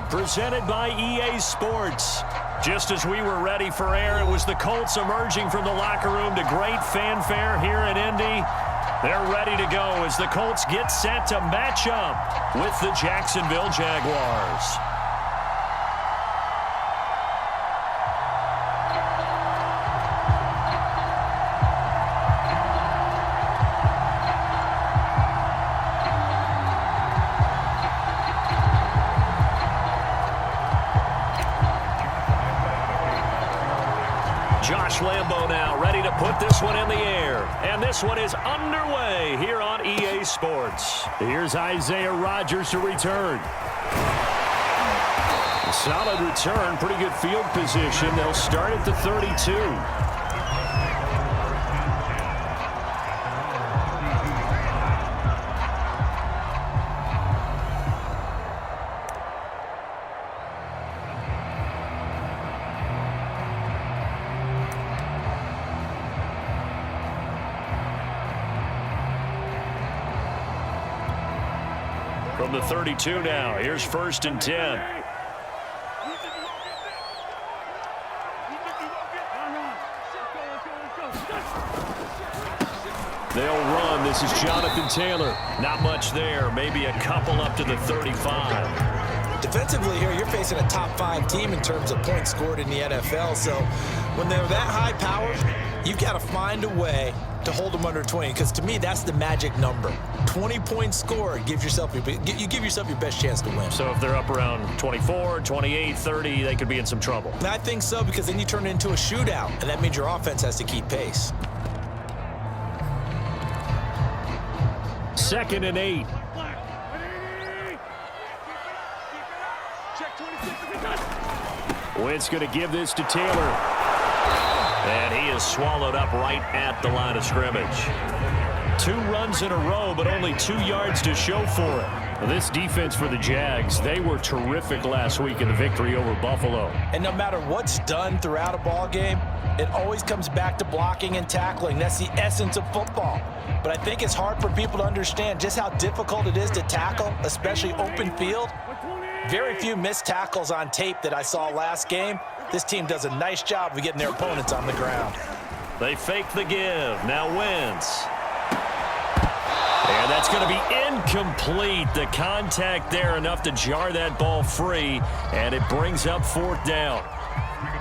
presented by EA Sports. Just as we were ready for air, it was the Colts emerging from the locker room to great fanfare here in Indy. They're ready to go as the Colts get set to match up with the Jacksonville Jaguars. Josh Lambo now ready to put this one in the air. And this one is underway here on EA Sports. Here's Isaiah Rodgers to return. A solid return, pretty good field position. They'll start at the 32. From the 32 now, here's 1st and 10. They'll run. This is Jonathan Taylor. Not much there. Maybe a couple up to the 35. Defensively here, you're facing a top 5 team in terms of points scored in the NFL. So when they're that high powered, you've got to find a way to hold them under 20, because to me that's the magic number. 20 points scored gives yourself you give yourself your best chance to win. So if they're up around 24, 28, 30, they could be in some trouble. And I think so, because then you turn it into a shootout, and that means your offense has to keep pace. 2nd and 8. Wentz going to give this to Taylor. And he is swallowed up right at the line of scrimmage. 2 runs in a row, but only 2 yards to show for it. This defense for the Jags, they were terrific last week in the victory over Buffalo. And no matter what's done throughout a ball game, it always comes back to blocking and tackling. That's the essence of football. But I think it's hard for people to understand just how difficult it is to tackle, especially open field. Very few missed tackles on tape that I saw last game. This team does a nice job of getting their opponents on the ground. They fake the give. Now Wentz. And that's going to be incomplete. The contact there enough to jar that ball free, and it brings up 4th down.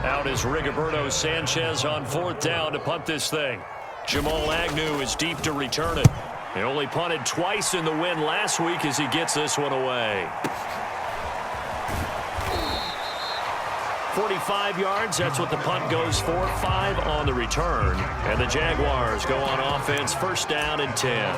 Out is Rigoberto Sanchez on 4th down to punt this thing. Jamal Agnew is deep to return it. He only punted twice in the win last week as he gets this one away. 45 yards, that's what the punt goes for. 5 on the return. And the Jaguars go on offense, 1st down and 10.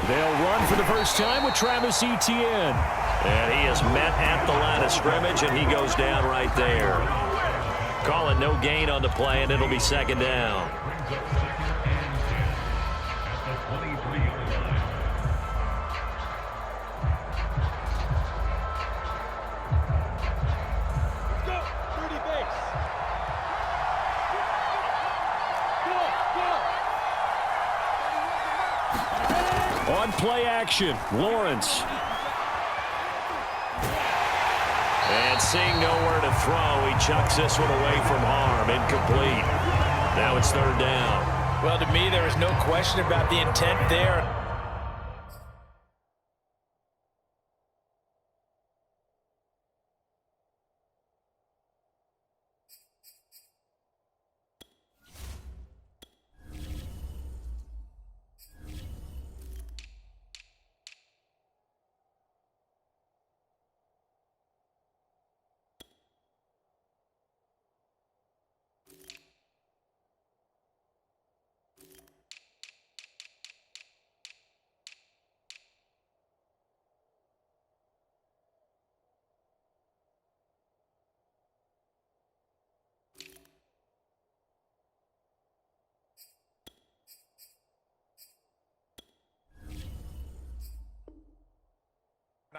They'll run for the first time with Travis Etienne. And he is met at the line of scrimmage, and he goes down right there. Call it no gain on the play, and it'll be 2nd down. On play action, Lawrence. And seeing nowhere to throw, he chucks this one away from harm. Incomplete. Now it's 3rd down. Well, to me, there is no question about the intent there.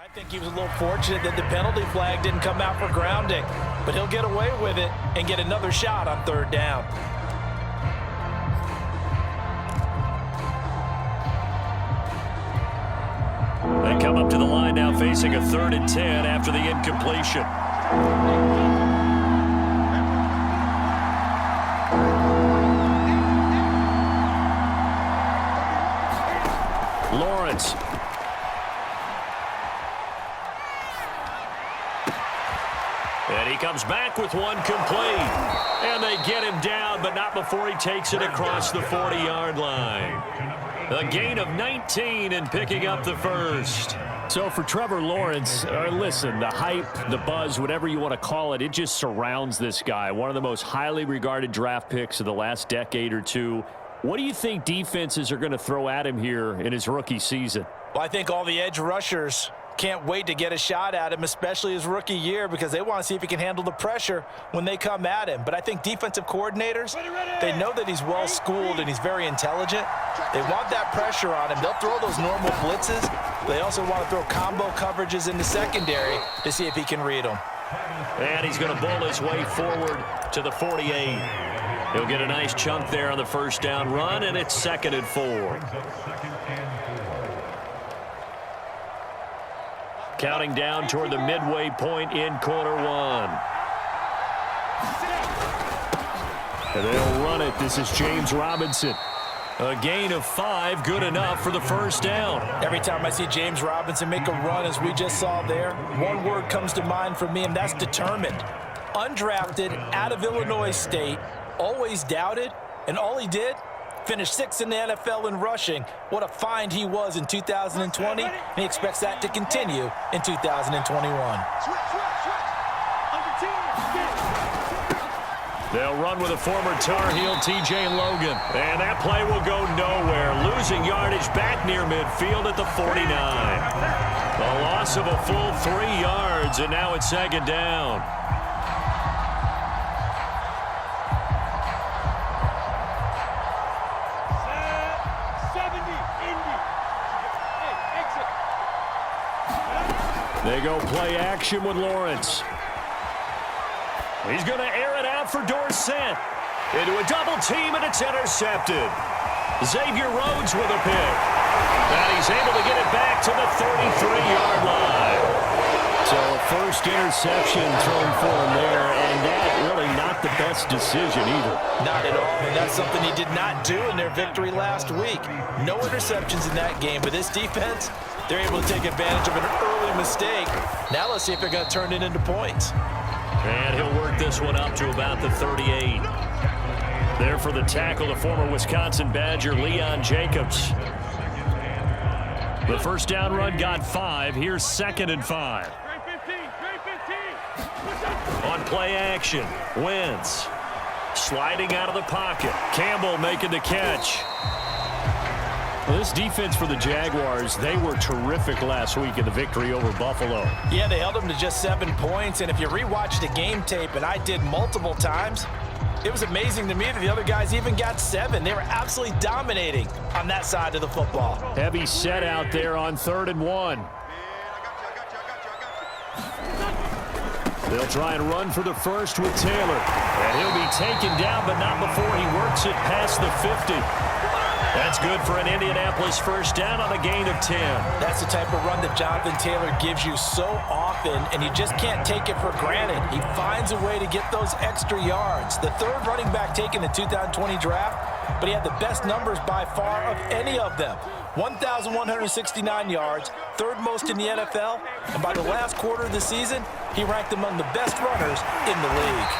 I think he was a little fortunate that the penalty flag didn't come out for grounding, but he'll get away with it and get another shot on third down. They come up to the line now facing a 3rd and 10 after the incompletion. Lawrence. And he comes back with one complete. And they get him down, but not before he takes it across the 40-yard line. A gain of 19 and picking up the first. So for Trevor Lawrence, listen, the hype, the buzz, whatever you want to call it, it just surrounds this guy. One of the most highly regarded draft picks of the last decade or two. What do you think defenses are going to throw at him here in his rookie season? Well, I think all the edge rushers can't wait to get a shot at him, especially his rookie year, because they want to see if he can handle the pressure when they come at him. But I think defensive coordinators, they know that he's well-schooled and he's very intelligent. They want that pressure on him. They'll throw those normal blitzes. They also want to throw combo coverages in the secondary to see if he can read them. And he's going to bull his way forward to the 48. He'll get a nice chunk there on the first down run, and it's 2nd and 4. Counting down toward the midway point in quarter one. And they'll run it. This is James Robinson. A gain of 5, good enough for the first down. Every time I see James Robinson make a run, as we just saw there, one word comes to mind for me, and that's determined. Undrafted, out of Illinois State, always doubted, and all he did, finished 6th in the NFL in rushing. What a find he was in 2020, and he expects that to continue in 2021. They'll run with a former Tar Heel, T.J. Logan. And that play will go nowhere. Losing yardage back near midfield at the 49. A loss of a full 3 yards, and now it's 2nd down. They go play action with Lawrence. He's going to air it out for Dorsett. Into a double team, and it's intercepted. Xavier Rhodes with a pick. And he's able to get it back to the 33-yard line. So a first interception thrown for him there, and that really not the best decision either. Not at all, and that's something he did not do in their victory last week. No interceptions in that game, but this defense, they're able to take advantage of an early mistake. Now let's see if they're going to turn it into points. And he'll work this one up to about the 38. There for the tackle, the former Wisconsin Badger, Leon Jacobs. The first down run got 5. Here's 2nd and 5. On play action, Wentz sliding out of the pocket. Campbell making the catch. Well, this defense for the Jaguars, they were terrific last week in the victory over Buffalo. Yeah, they held them to just 7 points, and if you rewatch the game tape, and I did multiple times, it was amazing to me that the other guys even got 7. They were absolutely dominating on that side of the football. Heavy set out there on 3rd and 1. They'll try and run for the first with Taylor. And he'll be taken down, but not before he works it past the 50. That's good for an Indianapolis first down on a gain of 10. That's the type of run that Jonathan Taylor gives you so often, and you just can't take it for granted. He finds a way to get those extra yards. The 3rd running back taken in the 2020 draft, but he had the best numbers by far of any of them. 1,169 yards, 3rd most in the NFL, and by the last quarter of the season, he ranked among the best runners in the league.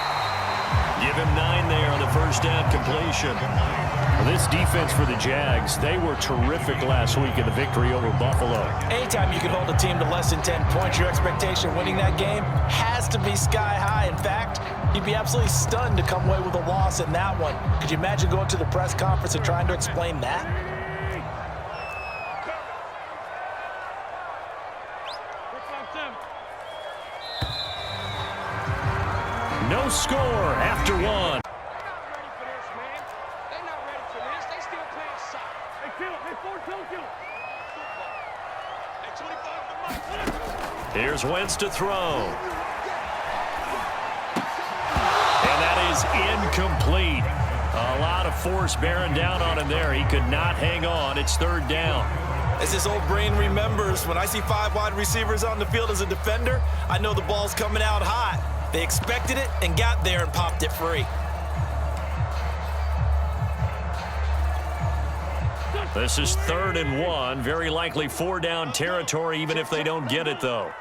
Give him 9 there on the first down completion. Well, this defense for the Jags, they were terrific last week in the victory over Buffalo. Anytime you can hold a team to less than 10 points, your expectation of winning that game has to be sky high. In fact, you'd be absolutely stunned to come away with a loss in that one. Could you imagine going to the press conference and trying to explain that? No score after 1. Here's Wentz to throw. And that is incomplete. A lot of force bearing down on him there. He could not hang on. It's third down. As his old brain remembers, when I see 5 wide receivers on the field as a defender, I know the ball's coming out hot. They expected it and got there and popped it free. This is 3rd and 1. Very likely 4-down territory, even if they don't get it, though.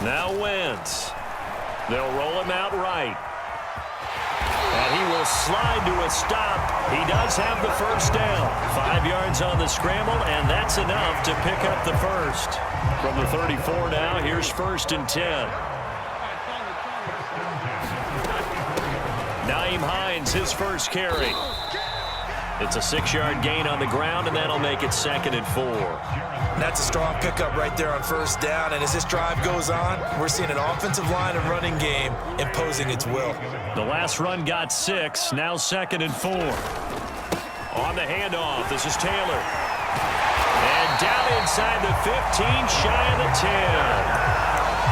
Now Wentz. They'll roll him out right. And he will slide to a stop. He does have the first down. 5 yards on the scramble, and that's enough to pick up the first. From the 34 now, here's 1st and 10. Nyheim Hines, his first carry. It's a 6-yard gain on the ground, and that'll make it 2nd and 4. And that's a strong pickup right there on first down. And as this drive goes on, we're seeing an offensive line and running game imposing its will. The last run got 6. Now 2nd and 4. On the handoff, this is Taylor. And down inside the 15, shy of the 10.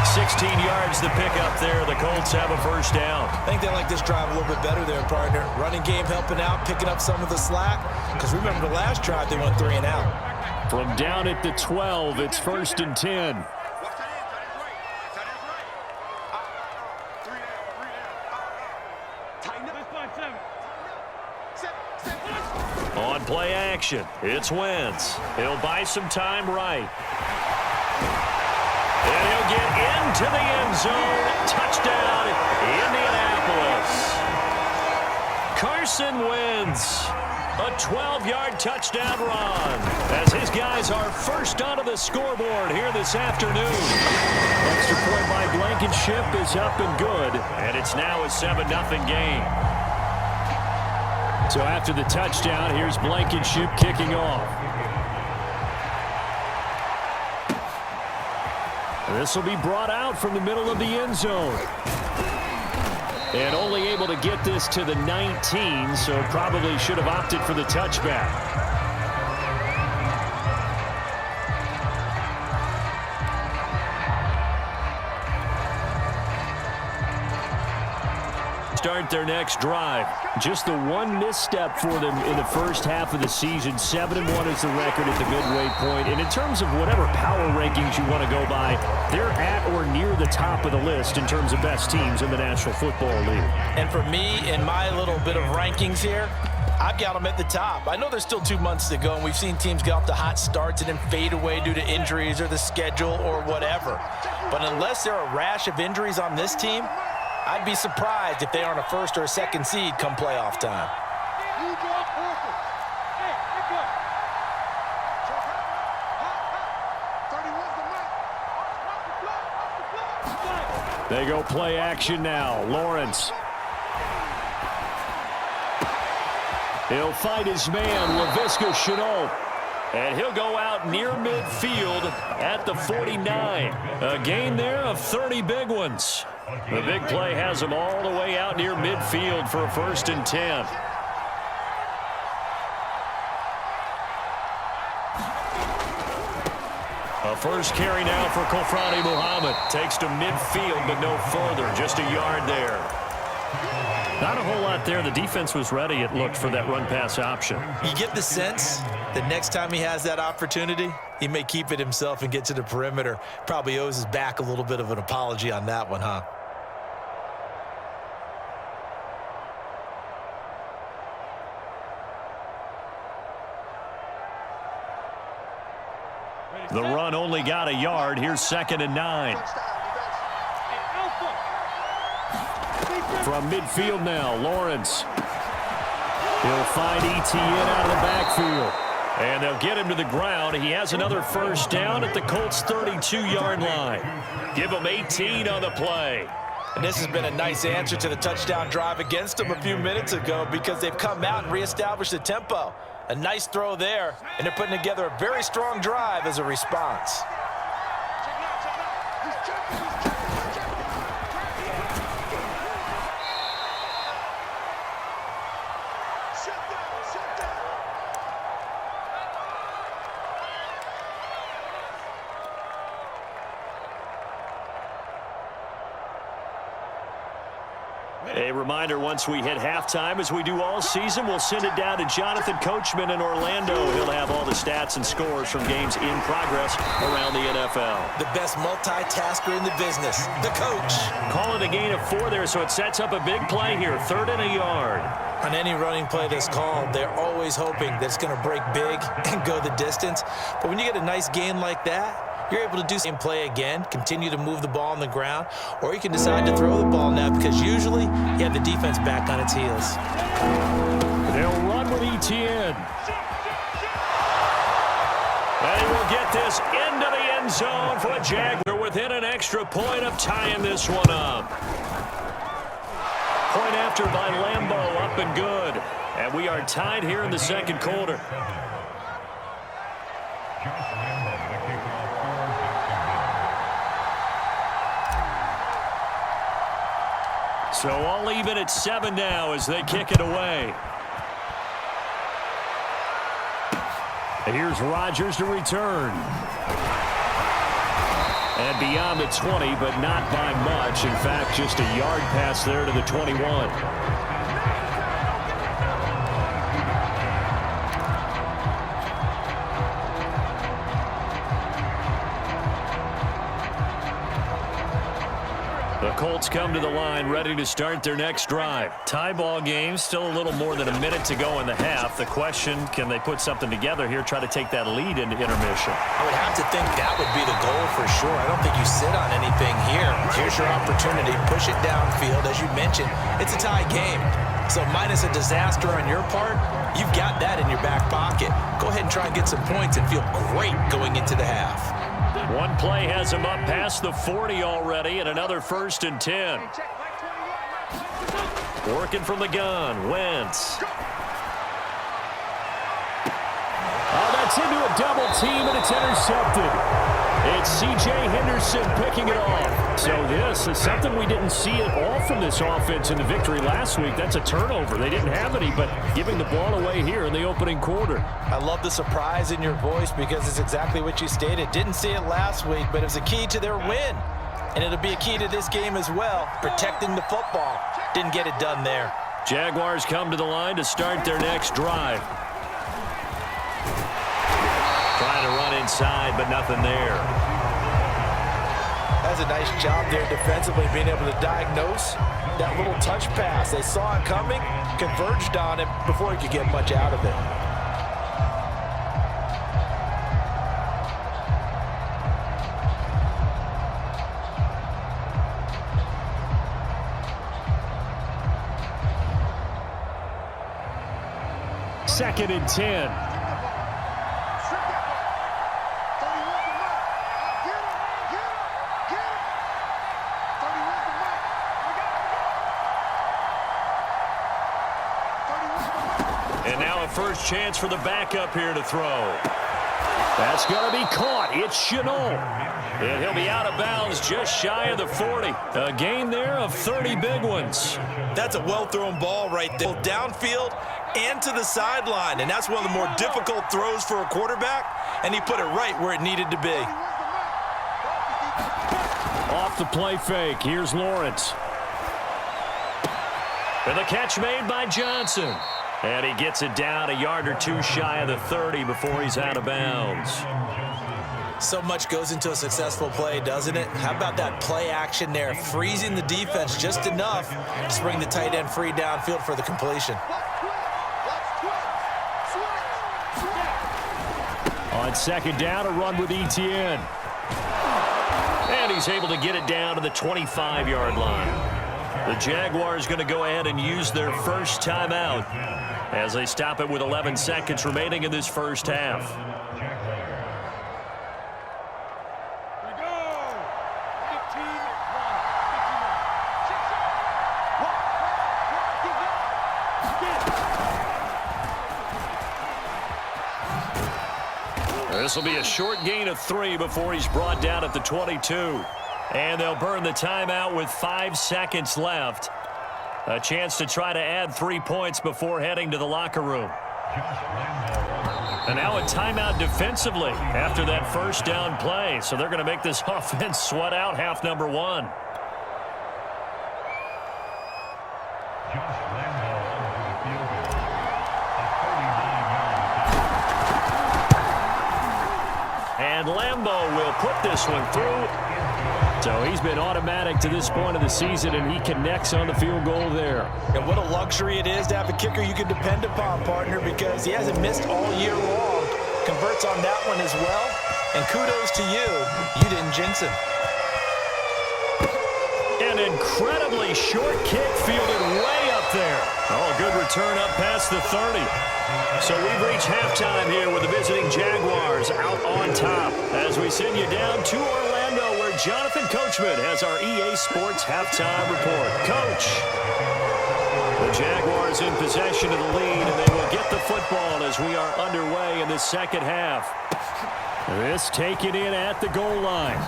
16 yards the pickup there. The Colts have a first down. I think they like this drive a little bit better there, partner. Running game helping out, picking up some of the slack. Because remember the last drive, they went 3 and out. From down at the 12, it's 1st and 10. On play action, it's Wentz. He'll buy some time right. And he'll get into the end zone. Touchdown, Indianapolis. Carson Wentz. A 12-yard touchdown run as his guys are first onto the scoreboard here this afternoon. Extra point by Blankenship is up and good. And it's now a 7-0 game. So after the touchdown, here's Blankenship kicking off. This will be brought out from the middle of the end zone. And only able to get this to the 19, so probably should have opted for the touchback. Start their next drive. Just the one misstep for them in the first half of the season. 7-1 is the record at the midway point. And in terms of whatever power rankings you want to go by, they're at or near the top of the list in terms of best teams in the National Football League. And for me, in my little bit of rankings here, I've got them at the top. I know there's still 2 months to go, and we've seen teams get off to hot starts and then fade away due to injuries or the schedule or whatever. But unless there are a rash of injuries on this team, I'd be surprised if they aren't a 1st or a 2nd seed come playoff time. They go play action now. Lawrence. He'll fight his man, Laviska Shenault. And he'll go out near midfield at the 49. A gain there of 30 big ones. The big play has him all the way out near midfield for a 1st and 10. A first carry now for Kofrani Muhammad. Takes to midfield, but no further. Just a yard there. Not a whole lot there. The defense was ready, it looked, for that run-pass option. You get the sense that next time he has that opportunity, he may keep it himself and get to the perimeter. Probably owes his back a little bit of an apology on that one, huh? The run only got a yard. Here's 2nd and 9. From midfield now, Lawrence. He'll find Etienne out of the backfield. And they'll get him to the ground. He has another first down at the Colts' 32-yard line. Give him 18 on the play. And this has been a nice answer to the touchdown drive against them a few minutes ago because they've come out and reestablished the tempo. A nice throw there, and they're putting together a very strong drive as a response. A reminder, once we hit halftime, as we do all season, we'll send it down to Jonathan Coachman in Orlando. He'll have all the stats and scores from games in progress around the NFL. The best multitasker in the business, the coach. Call it a gain of 4 there, so it sets up a big play here, 3rd and a yard. On any running play that's called, they're always hoping that it's going to break big and go the distance. But when you get a nice gain like that, you're able to do the same play again, continue to move the ball on the ground, or you can decide to throw the ball now because usually you have the defense back on its heels. They'll run with ETN. They will get this into the end zone for a Jaguar within an extra point of tying this one up. Point after by Lambeau, up and good. And we are tied here in the second quarter. So all even at 7 now as they kick it away. And here's Rodgers to return. And beyond the 20, but not by much. In fact, just a yard pass there to the 21. The Colts come to the line ready to start their next drive. Tie ball game, still a little more than a minute to go in the half. The question, can they put something together here, try to take that lead into intermission? I would have to think that would be the goal for sure. I don't think you sit on anything here. Here's your opportunity. Push it downfield. As you mentioned, it's a tie game. So minus a disaster on your part, you've got that in your back pocket. Go ahead and try and get some points and feel great going into the half. One play has him up past the 40 already, and another 1st and 10. Working from the gun, Wentz. Oh, that's into a double team, and it's intercepted. It's C.J. Henderson picking it off. So this is something we didn't see at all from this offense in the victory last week. That's a turnover. They didn't have any, but giving the ball away here in the opening quarter. I love the surprise in your voice because it's exactly what you stated. Didn't see it last week, but it was a key to their win. And it'll be a key to this game as well, protecting the football. Didn't get it done there. Jaguars come to the line to start their next drive. Trying to run inside, but nothing there. That's a nice job there defensively, being able to diagnose that little touch pass. They saw it coming, converged on it before he could get much out of it. Second and 10. And now a first chance for the backup here to throw. That's going to be caught. It's Chenault. And he'll be out of bounds just shy of the 40. A gain there of 30 big ones. That's a well-thrown ball right there. Downfield and to the sideline. And that's one of the more difficult throws for a quarterback. And he put it right where it needed to be. Off the play fake. Here's Lawrence. And the catch made by Johnson. And he gets it down a yard or two shy of the 30 before he's out of bounds. So much goes into a successful play, doesn't it? How about that play action there? Freezing the defense just enough to bring the tight end free downfield for the completion. On second down, a run with ETN. And he's able to get it down to the 25-yard line. The Jaguars going to go ahead and use their first timeout as they stop it with 11 seconds remaining in this first half. This will be a short gain of 3 before he's brought down at the 22. And they'll burn the timeout with 5 seconds left. A chance to try to add 3 points before heading to the locker room. And now a timeout defensively after that first down play. So they're going to make this offense sweat out half number 1. And Lambeau will put this one through. So he's been automatic to this point of the season, and he connects on the field goal there. And what a luxury it is to have a kicker you can depend upon, partner, because he hasn't missed all year long. Converts on that one as well. And kudos to you. You didn't jinx him. An incredibly short kick fielded way up there. Oh, good return up past the 30. So we've reached halftime here with the visiting Jaguars out on top as we send you down to Orlando where Jonathan Coachman has our EA Sports halftime report. Coach, the Jaguars in possession of the lead, and they will get the football as we are underway in the second half. This taken in at the goal line.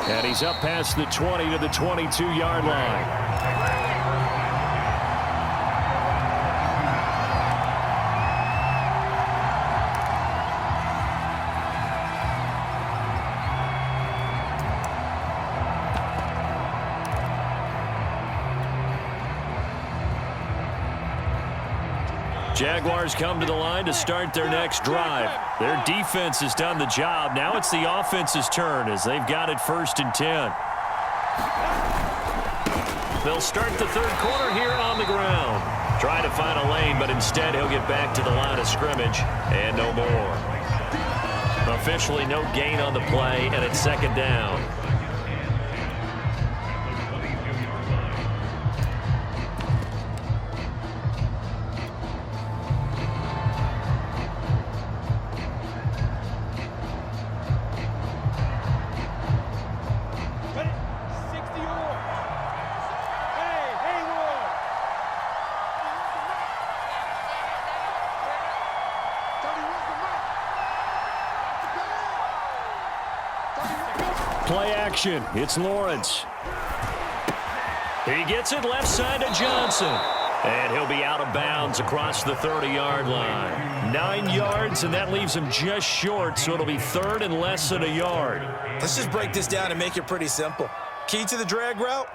And he's up past the 20 to the 22-yard line. Jaguars come to the line to start their next drive. Their defense has done the job. Now it's the offense's turn as they've got it 1st and 10. They'll start the third quarter here on the ground. Trying to find a lane, but instead he'll get back to the line of scrimmage and no more. Officially no gain on the play, and it's 2nd down. Play action. It's Lawrence. He gets it left side to Johnson. And he'll be out of bounds across the 30-yard line. 9 yards, and that leaves him just short, so it'll be 3rd and less than a yard. Let's just break this down and make it pretty simple. Key to the drag route,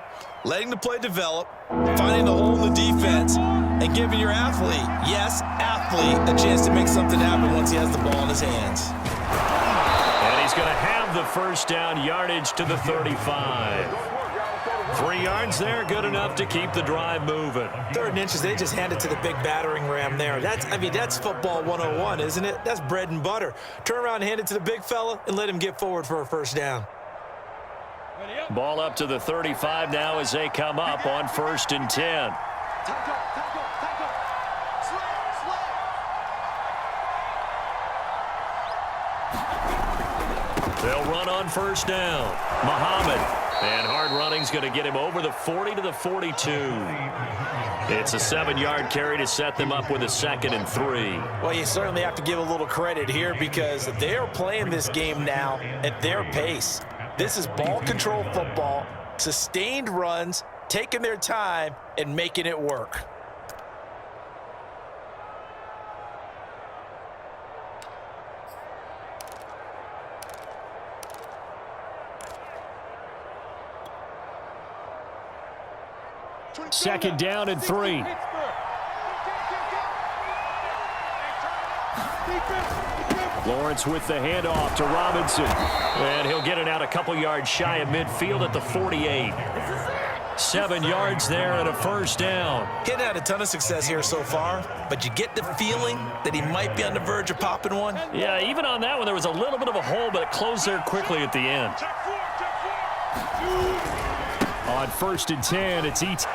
letting the play develop, finding the hole in the defense, and giving your athlete, yes, athlete, a chance to make something happen once he has the ball in his hands. And he's going to have the first down, yardage to the 35. 3 yards there, good enough to keep the drive moving. 3rd and inches, they just hand it to the big battering ram there. That's football 101, isn't it? That's bread and butter. Turn around and hand it to the big fella and let him get forward for a first down. Ball up to the 35 now as they come up on 1st and 10. They'll run on 1st down. Muhammad. And hard running's going to get him over the 40 to the 42. It's a 7-yard carry to set them up with a 2nd and 3. Well, you certainly have to give a little credit here because they're playing this game now at their pace. This is ball control football, sustained runs, taking their time, and making it work. Second down and 3. Lawrence with the handoff to Robinson. And he'll get it out a couple yards shy of midfield at the 48. 7 yards there and a first down. He's had a ton of success here so far, but you get the feeling that he might be on the verge of popping one. Yeah, even on that one, there was a little bit of a hole, but it closed there quickly at the end. On 1st and 10, it's Eaton.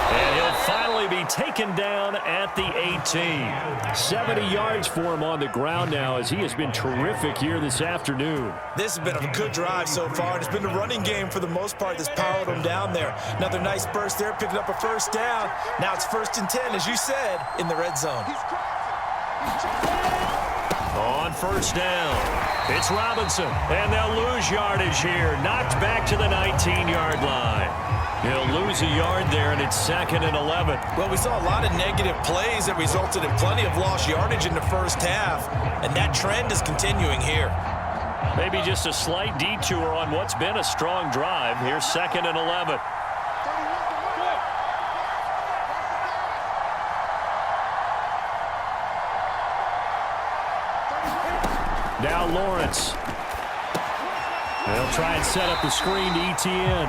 And he'll finally be taken down at the 18. 70 yards for him on the ground now as he has been terrific here this afternoon. This has been a good drive so far. It's been the running game for the most part that's powered him down there. Another nice burst there, picking up a first down. Now it's 1st and 10, as you said, in the red zone. On 1st down, it's Robinson, and they'll lose yardage here. Knocked back to the 19-yard line. He'll lose a yard there, and it's 2nd and 11. Well, we saw a lot of negative plays that resulted in plenty of lost yardage in the first half, and that trend is continuing here. Maybe just a slight detour on what's been a strong drive. Here's 2nd and 11. Now Lawrence. They'll try and set up the screen to ETN.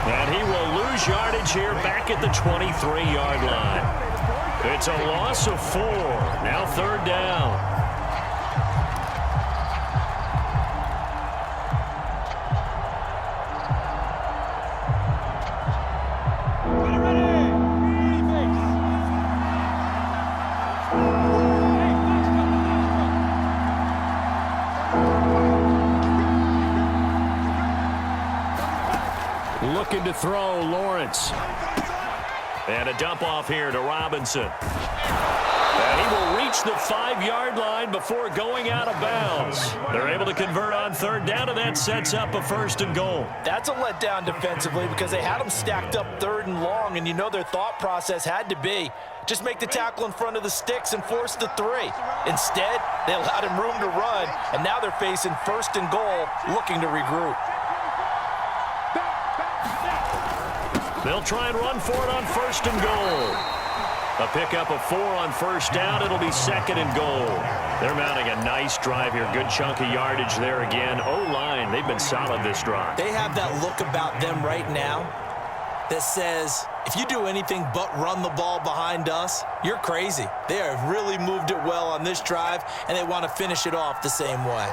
And he will lose yardage here back at the 23-yard line. It's a loss of 4. Now 3rd down. Looking to throw, Lawrence. And a dump off here to Robinson. And he will reach the 5-yard line before going out of bounds. They're able to convert on 3rd down, and that sets up a 1st and goal. That's a letdown defensively because they had them stacked up 3rd and long, and you know their thought process had to be just make the tackle in front of the sticks and force the 3. Instead, they allowed him room to run, and now they're facing 1st and goal, looking to regroup. They'll try and run for it on 1st and goal. A pickup of 4 on 1st down. It'll be 2nd and goal. They're mounting a nice drive here. Good chunk of yardage there again. O-line, they've been solid this drive. They have that look about them right now that says, if you do anything but run the ball behind us, you're crazy. They have really moved it well on this drive, and they want to finish it off the same way.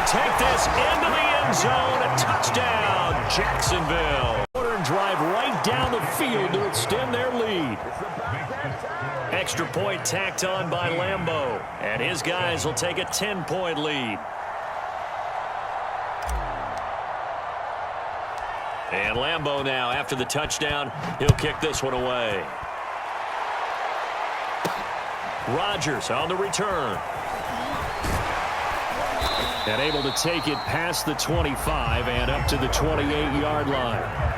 Take this into the end zone. A touchdown, Jacksonville. And drive right down the field to extend their lead. Extra point tacked on by Lambeau. And his guys will take a 10-point lead. And Lambeau now, after the touchdown, he'll kick this one away. Rodgers on the return. And able to take it past the 25 and up to the 28-yard line.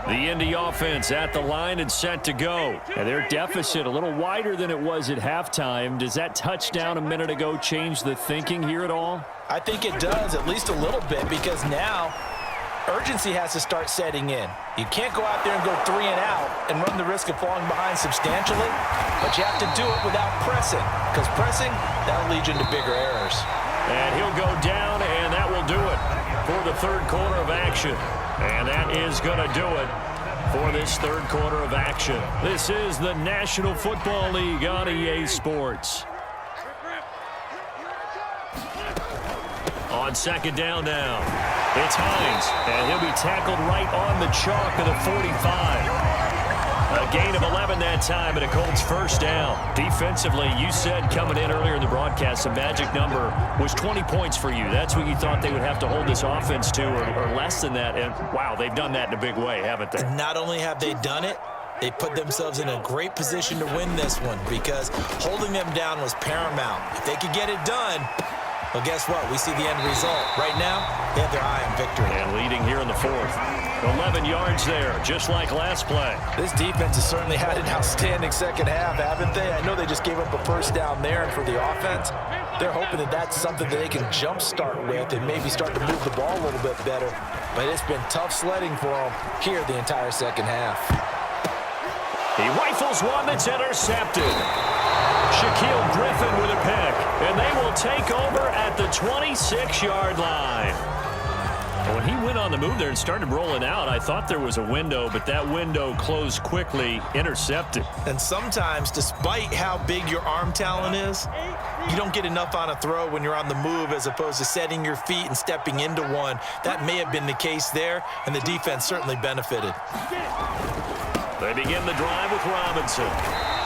The Indy offense at the line and set to go. And their deficit a little wider than it was at halftime. Does that touchdown a minute ago change the thinking here at all? I think it does, at least a little bit, because now urgency has to start setting in. You can't go out there and go 3 and out and run the risk of falling behind substantially, but you have to do it without pressing, because pressing, that'll lead you into bigger errors. And he'll go down, and that will do it for the 3rd quarter of action. And that is going to do it for this 3rd quarter of action. This is the National Football League on EA Sports. On 2nd down now, it's Hines, and he'll be tackled right on the chalk of the 45. A gain of 11 that time, and a Colts 1st down. Defensively, you said coming in earlier in the broadcast, the magic number was 20 points for you. That's what you thought they would have to hold this offense to, or less than that. And, wow, they've done that in a big way, haven't they? And not only have they done it, they put themselves in a great position to win this one because holding them down was paramount. If they could get it done, well, guess what? We see the end result. Right now, they have their eye on victory. And leading here in the 4th. 11 yards there, just like last play. This defense has certainly had an outstanding 2nd half, haven't they? I know they just gave up a 1st down there, and for the offense, they're hoping that that's something that they can jumpstart with and maybe start to move the ball a little bit better. But it's been tough sledding for them here the entire 2nd half. He rifles one that's intercepted. Shaquille Griffin with a pick, and they will take over at the 26-yard line. When he went on the move there and started rolling out, I thought there was a window, but that window closed quickly, intercepted. And sometimes, despite how big your arm talent is, you don't get enough on a throw when you're on the move as opposed to setting your feet and stepping into one. That may have been the case there, and the defense certainly benefited. They begin the drive with Robinson.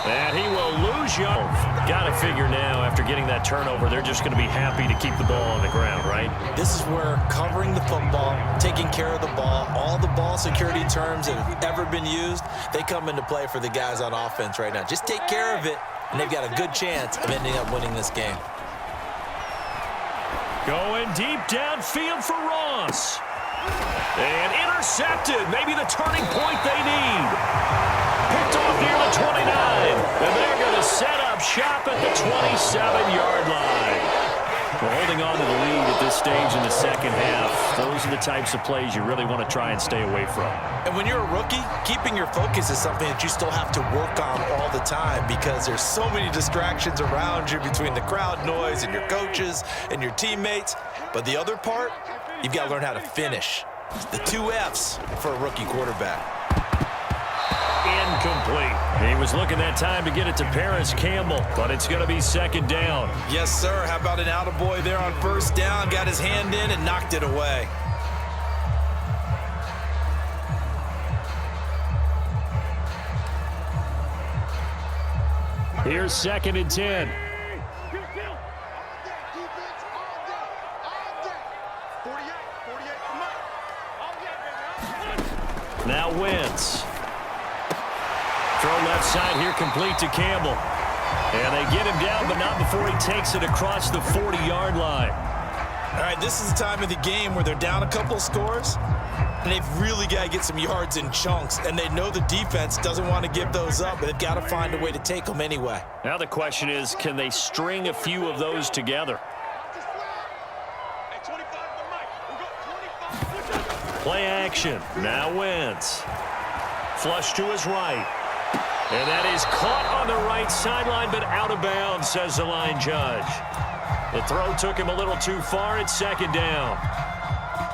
And he will lose yards. Got to figure now, after getting that turnover, they're just going to be happy to keep the ball on the ground, right? This is where covering the football, taking care of the ball, all the ball security terms that have ever been used, they come into play for the guys on offense right now. Just take care of it, and they've got a good chance of ending up winning this game. Going deep downfield for Ross. And intercepted. Maybe the turning point they need. Picked off near the 29. And they're going to set up shop at the 27-yard line. Well, holding on to the lead at this stage in the second half, those are the types of plays you really want to try and stay away from. And when you're a rookie, keeping your focus is something that you still have to work on all the time because there's so many distractions around you between the crowd noise and your coaches and your teammates. But the other part, you've got to learn how to finish. The 2 F's for a rookie quarterback. Incomplete. He was looking that time to get it to Paris Campbell, but it's going to be second down. Yes, sir. How about an attaboy there on first down? Got his hand in and knocked it away. Here's 2nd and 10. Now Wentz. Throw left side here, complete to Campbell. And they get him down, but not before he takes it across the 40-yard line. All right, this is the time of the game where they're down a couple scores, and they've really got to get some yards in chunks, and they know the defense doesn't want to give those up, but they've got to find a way to take them anyway. Now the question is, can they string a few of those together? Play action. Now Wentz. Flush to his right. And that is caught on the right sideline, but out of bounds, says the line judge. The throw took him a little too far. It's second down.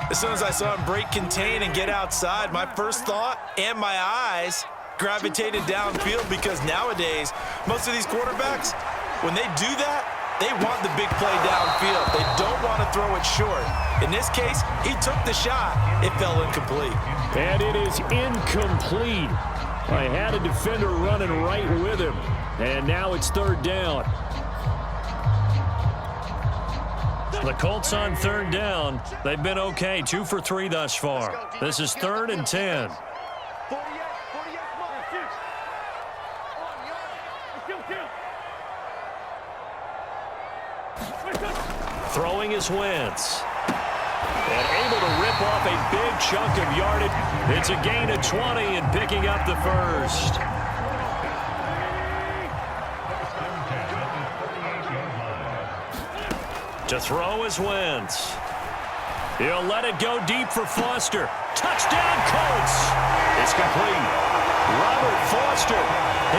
As soon as I saw him break contain and get outside, my first thought and my eyes gravitated downfield because nowadays, most of these quarterbacks, when they do that, they want the big play downfield. They don't want to throw it short. In this case, he took the shot. It fell incomplete. And it is incomplete. I had a defender running right with him. And now it's third down. The Colts on third down. They've been okay. 2 for 3 thus far. This is 3rd and 10. Throwing is Wentz. And able to rip off a big chunk of yardage. It's a gain of 20 and picking up the first. To throw is Wentz. He'll let it go deep for Foster. Touchdown, Colts. It's complete. Robert Foster,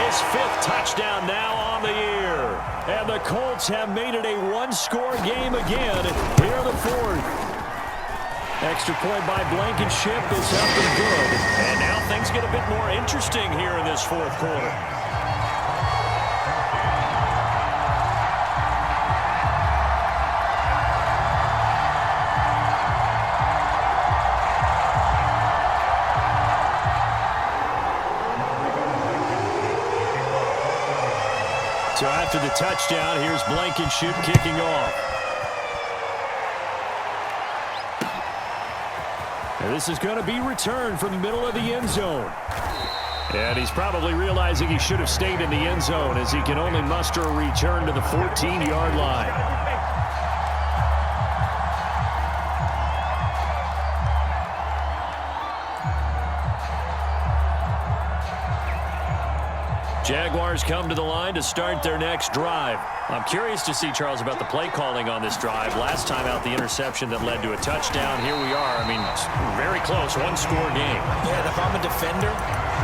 his 5th touchdown now on the year. And the Colts have made it a one-score game again. Here the 4th. Extra point by Blankenship is up and good. And now things get a bit more interesting here in this 4th quarter. So after the touchdown, here's Blankenship kicking off. And this is going to be returned from the middle of the end zone. And he's probably realizing he should have stayed in the end zone as he can only muster a return to the 14-yard line. Jaguars come to the line to start their next drive. I'm curious to see, Charles, about the play calling on this drive. Last time out, the interception that led to a touchdown. Here we are. I mean, very close, one-score game. Yeah, and if I'm a defender,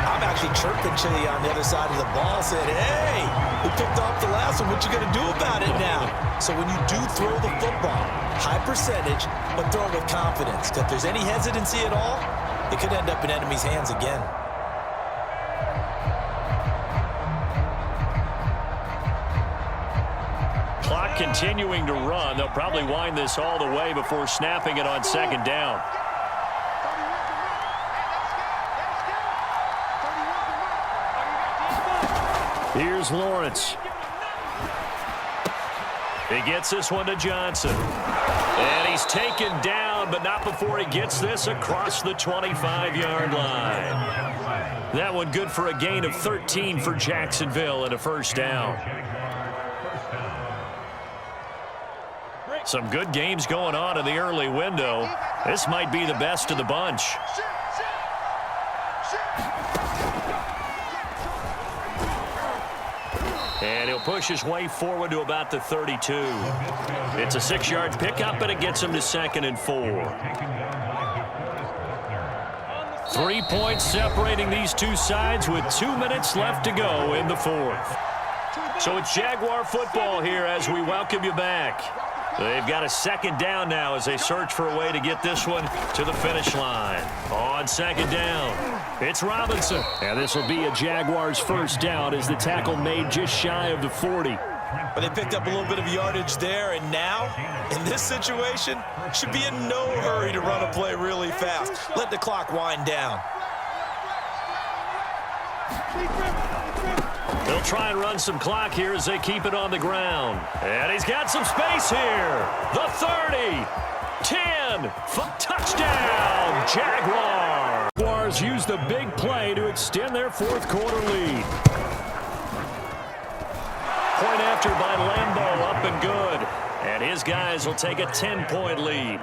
I'm actually chirping Chili on the other side of the ball, saying, hey, we picked off the last one. What you going to do about it now? So when you do throw the football, high percentage, but throw it with confidence. Because if there's any hesitancy at all, it could end up in enemy's hands again. Clock continuing to run. They'll probably wind this all the way before snapping it on second down. Here's Lawrence. He gets this one to Johnson. And he's taken down, but not before he gets this across the 25-yard line. That one good for a gain of 13 for Jacksonville and a first down. Some good games going on in the early window. This might be the best of the bunch. And he'll push his way forward to about the 32. It's a 6-yard pickup, and it gets him to 2nd and 4. 3 points separating these two sides with 2 minutes left to go in the 4th. So it's Jaguar football here as we welcome you back. They've got a 2nd down now as they search for a way to get this one to the finish line. On 2nd down, it's Robinson. And this will be a Jaguars 1st down as the tackle made just shy of the 40. But they picked up a little bit of yardage there, and now, in this situation, should be in no hurry to run a play really fast. Let the clock wind down. They'll try and run some clock here as they keep it on the ground. And he's got some space here. The 30, 10, touchdown, Jaguars. Jaguars use the big play to extend their 4th quarter lead. Point after by Lambeau, up and good. And his guys will take a 10-point lead.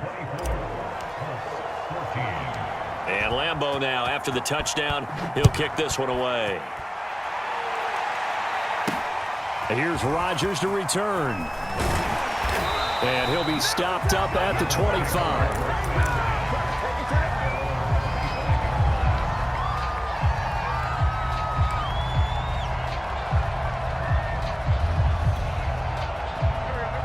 And Lambeau now, after the touchdown, he'll kick this one away. Here's Rodgers to return. And he'll be stopped up at the 25.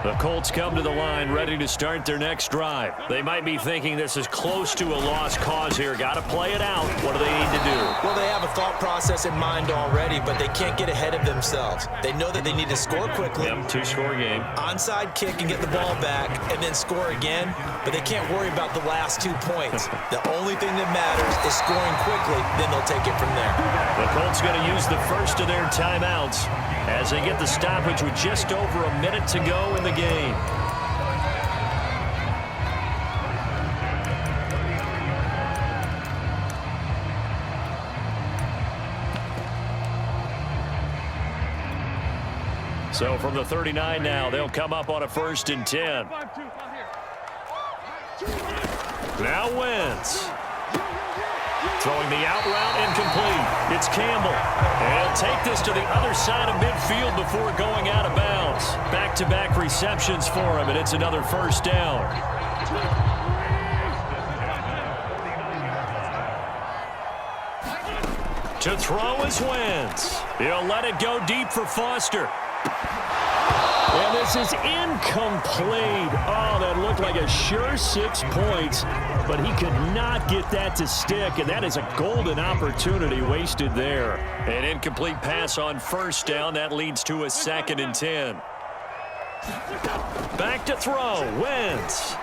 The Colts come to the line ready to start their next drive. They might be thinking this is close to a lost cause here. Got to play it out. What do they need to do? Well, they have a thought process in mind already, but they can't get ahead of themselves. They know that they need to score quickly. Yep, 2-score game. Onside kick and get the ball back and then score again, but they can't worry about the last 2 points. The only thing that matters is scoring quickly, then they'll take it from there. The Colts going to use the first of their timeouts as they get the stoppage with just over a minute to go in the game. So from the 39 now, they'll come up on a 1st and 10. Now Wentz. Throwing the out route incomplete. It's Campbell. And he'll take this to the other side of midfield before going out of bounds. Back-to-back receptions for him, and it's another 1st down. To throw is Wentz. He'll let it go deep for Foster. And this is incomplete. Oh, that looked like a sure 6 points, but he could not get that to stick, and that is a golden opportunity wasted there. An incomplete pass on 1st down. That leads to a 2nd and 10. Back to throw. Wentz.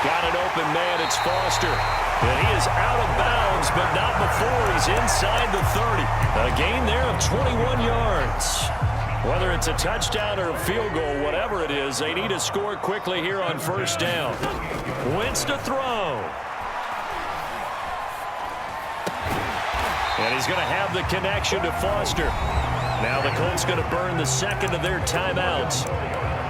Got an open man. It's Foster. And he is out of bounds, but not before he's inside the 30. A gain there of 21 yards. Whether it's a touchdown or a field goal, whatever it is, they need to score quickly here on 1st down. Wentz to throw. And he's going to have the connection to Foster. Now the Colts going to burn the 2nd of their timeouts,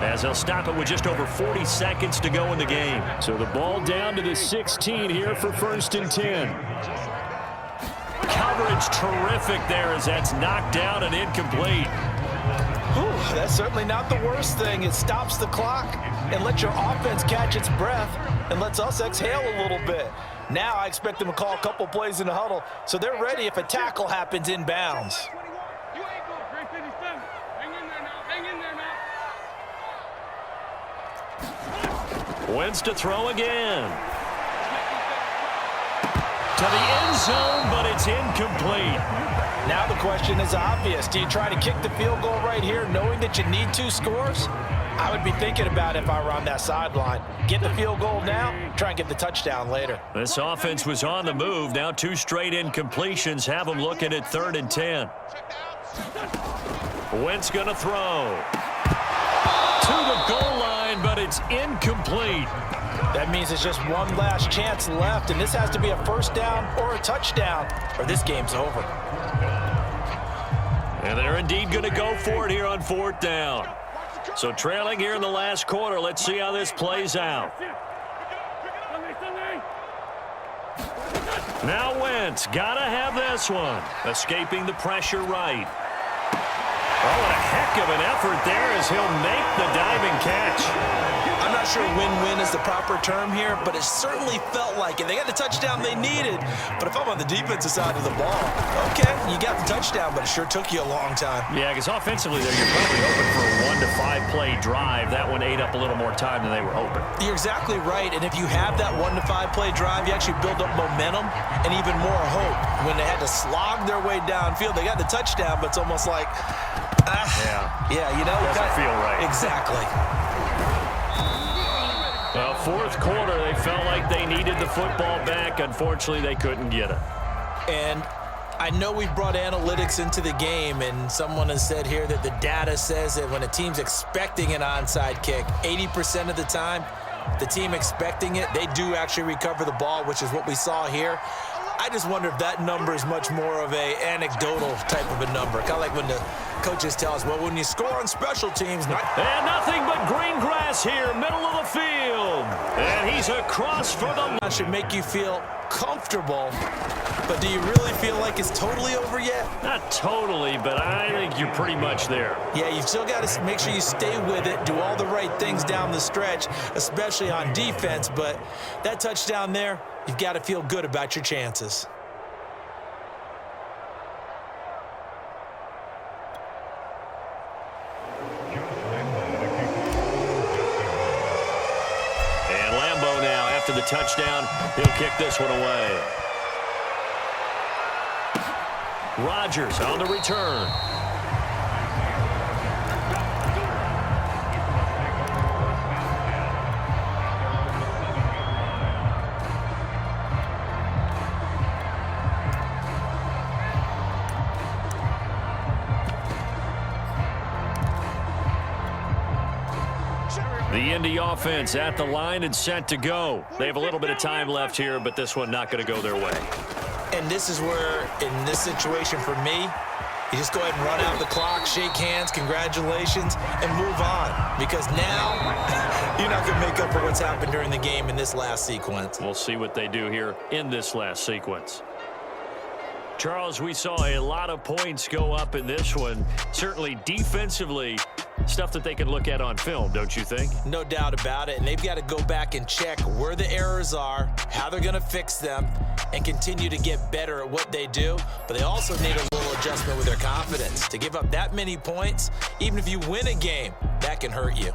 as they'll stop it with just over 40 seconds to go in the game. So the ball down to the 16 here for 1st and 10. Coverage terrific there as that's knocked down and incomplete. Whew, that's certainly not the worst thing. It stops the clock and lets your offense catch its breath and lets us exhale a little bit. Now I expect them to call a couple plays in the huddle so they're ready if a tackle happens in bounds. Wentz to throw again. To the end zone, but it's incomplete. Now the question is obvious. Do you try to kick the field goal right here knowing that you need 2 scores? I would be thinking about it if I were on that sideline. Get the field goal now, try and get the touchdown later. This offense was on the move. Now 2 straight incompletions have them looking at 3rd and 10. Wentz going to throw. To the goal line, but it's incomplete. That means it's just one last chance left, and this has to be a 1st down or a touchdown, or this game's over. And they're indeed going to go for it here on 4th down. So trailing here in the last quarter. Let's see how this plays out. Now Wentz, gotta have this one. Escaping the pressure right. Oh, what a heck of an effort there as he'll make the diving catch. I'm not sure win-win is the proper term here, but it certainly felt like it. They got the touchdown they needed, but if I'm on the defensive side of the ball, okay, you got the touchdown, but it sure took you a long time. Yeah, because offensively there, you're probably hoping for a 1 to 5 play drive. That one ate up a little more time than they were hoping. You're exactly right, and if you have that 1 to 5 play drive, you actually build up momentum and even more hope. When they had to slog their way downfield, they got the touchdown, but it's almost like, yeah, you know, doesn't feel right. Exactly. Well, fourth quarter, they felt like they needed the football back. Unfortunately, they couldn't get it. And I know we've brought analytics into the game, and someone has said here that the data says that when a team's expecting an onside kick, 80% of the time, the team expecting it, they do actually recover the ball, which is what we saw here. I just wonder if that number is much more of a anecdotal type of a number. Kind of like when the coaches tell us, well, when you score on special teams. And nothing but green grass here, middle of the field. And he's across for the... That should make you feel comfortable, but do you really feel like it's totally over yet? Not totally, but I think you're pretty much there. Yeah, you've still got to make sure you stay with it, do all the right things down the stretch, especially on defense, but that touchdown there, you've got to feel good about your chances. And Lambeau now, after the touchdown, he'll kick this one away. Rodgers on the return. The Indy offense at the line and set to go. They have a little bit of time left here, but this one not going to go their way. And this is where, in this situation for me, you just go ahead and run out the clock, shake hands, congratulations, and move on. Because now, you're not going to make up for what's happened during the game in this last sequence. We'll see what they do here in this last sequence. Charles, we saw a lot of points go up in this one. Certainly defensively, stuff that they can look at on film, don't you think? No doubt about it, and they've got to go back and check where the errors are, how they're going to fix them, and continue to get better at what they do. But they also need a little adjustment with their confidence. To give up that many points, even if you win a game, that can hurt you.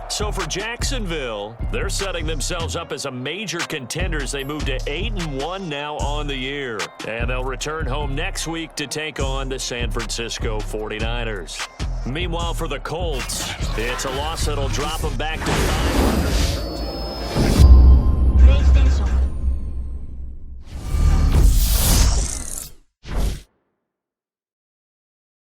So for Jacksonville, they're setting themselves up as a major contender as they move to 8-1 now on the year. And they'll return home next week to take on the San Francisco 49ers. Meanwhile, for the Colts, it's a loss that'll drop them back to 500.